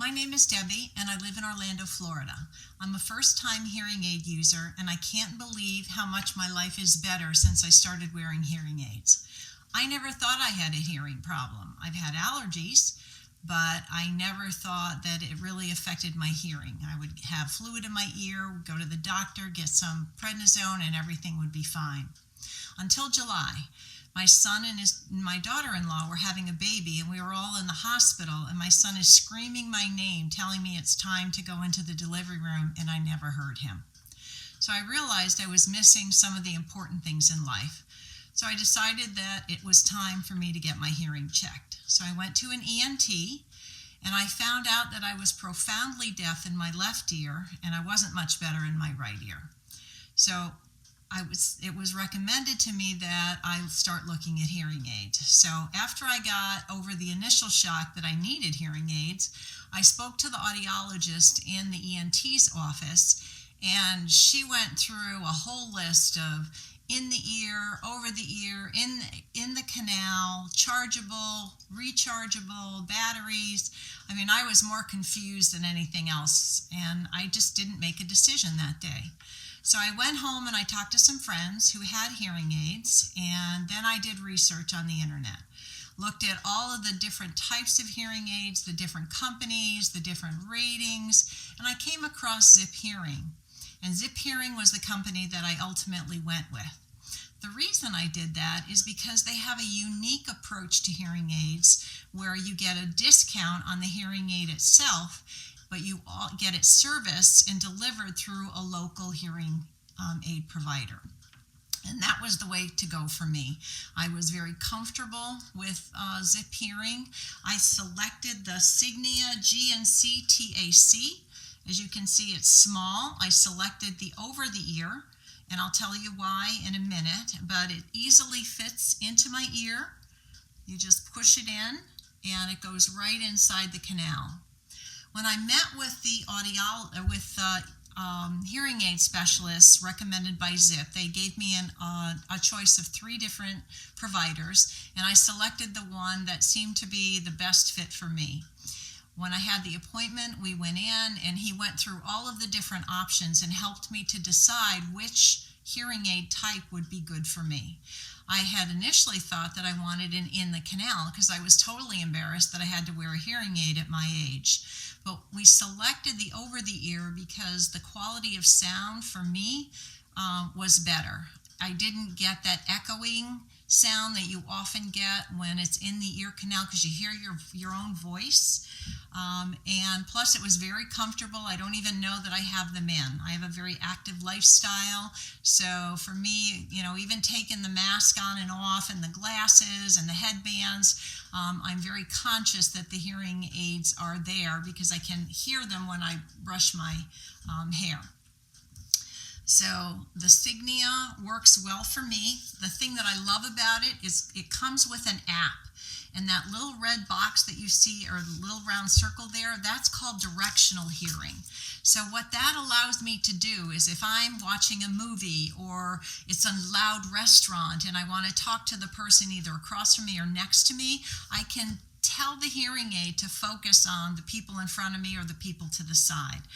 My name is Debbie, and I live in Orlando, Florida. I'm a first-time hearing aid user, and I can't believe how much my life is better since I started wearing hearing aids. I never thought I had a hearing problem. I've had allergies, but I never thought that it really affected my hearing. I would have fluid in my ear, go to the doctor, get some prednisone, and everything would be fine. Until July. My son and my daughter-in-law were having a baby, and we were all in the hospital, and my son is screaming my name, telling me it's time to go into the delivery room, and I never heard him. So I realized I was missing some of the important things in life. So I decided that it was time for me to get my hearing checked. So I went to an ENT, and I found out that I was profoundly deaf in my left ear, and I wasn't much better in my right ear. So it was recommended to me that I start looking at hearing aids. So after I got over the initial shock that I needed hearing aids, I spoke to the audiologist in the ENT's office, and she went through a whole list of in the ear, over the ear, in the canal, chargeable, rechargeable, batteries. I mean, I was more confused than anything else, and I just didn't make a decision that day. So I went home and I talked to some friends who had hearing aids, and then I did research on the internet. Looked at all of the different types of hearing aids, the different companies, the different ratings, and I came across Zip Hearing. And Zip Hearing was the company that I ultimately went with. The reason I did that is because they have a unique approach to hearing aids where you get a discount on the hearing aid itself, but you all get it serviced and delivered through a local hearing aid provider. And that was the way to go for me. I was very comfortable with Zip Hearing. I selected the Signia GNC TAC. As you can see, it's small. I selected the over the ear, and I'll tell you why in a minute, but it easily fits into my ear. You just push it in, and it goes right inside the canal. When I met with the hearing aid specialists recommended by Zip, they gave me a choice of 3 different providers, and I selected the one that seemed to be the best fit for me. When I had the appointment, we went in, and he went through all of the different options and helped me to decide which hearing aid type would be good for me. I had initially thought that I wanted an in the canal because I was totally embarrassed that I had to wear a hearing aid at my age. But we selected the over the ear because the quality of sound for me was better. I didn't get that echoing sound that you often get when it's in the ear canal because you hear your own voice. And plus it was very comfortable. I don't even know that I have them in. I have a very active lifestyle. So for me, even taking the mask on and off and the glasses and the headbands, I'm very conscious that the hearing aids are there because I can hear them when I brush my hair. So the Signia works well for me. The thing that I love about it is it comes with an app. And that little red box that you see, or the little round circle there, that's called directional hearing. So what that allows me to do is if I'm watching a movie or it's a loud restaurant and I want to talk to the person either across from me or next to me, I can tell the hearing aid to focus on the people in front of me or the people to the side.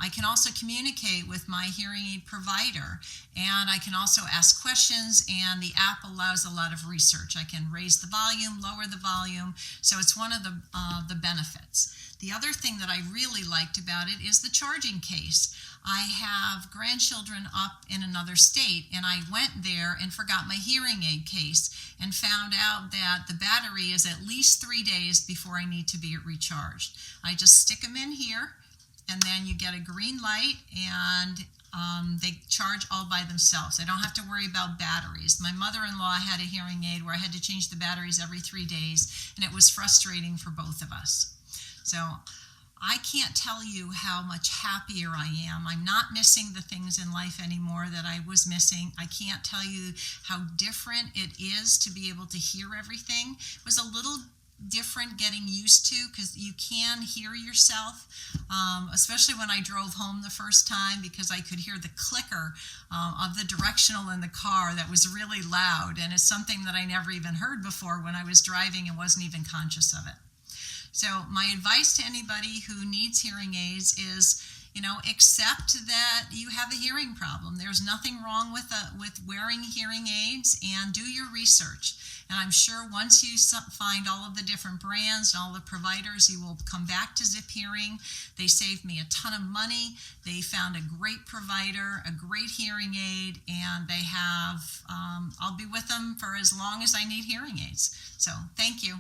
I can also communicate with my hearing aid provider, and I can also ask questions, and the app allows a lot of research. I can raise the volume, lower the volume, so it's one of the benefits. The other thing that I really liked about it is the charging case. I have grandchildren up in another state, and I went there and forgot my hearing aid case and found out that the battery is at least 3 days before I need to be recharged. I just stick them in here, and then you get a green light, and they charge all by themselves. I don't have to worry about batteries. My mother-in-law had a hearing aid where I had to change the batteries every 3 days, and it was frustrating for both of us. So I can't tell you how much happier I am. I'm not missing the things in life anymore that I was missing. I can't tell you how different it is to be able to hear everything. It was a little different getting used to because you can hear yourself, especially when I drove home the first time because I could hear the clicker of the directional in the car that was really loud, and it's something that I never even heard before when I was driving and wasn't even conscious of it. So my advice to anybody who needs hearing aids is, accept that you have a hearing problem. There's nothing wrong with wearing hearing aids, and do your research. And I'm sure once you find all of the different brands and all the providers, you will come back to Zip Hearing. They saved me a ton of money. They found a great provider, a great hearing aid, and they have, I'll be with them for as long as I need hearing aids. So thank you.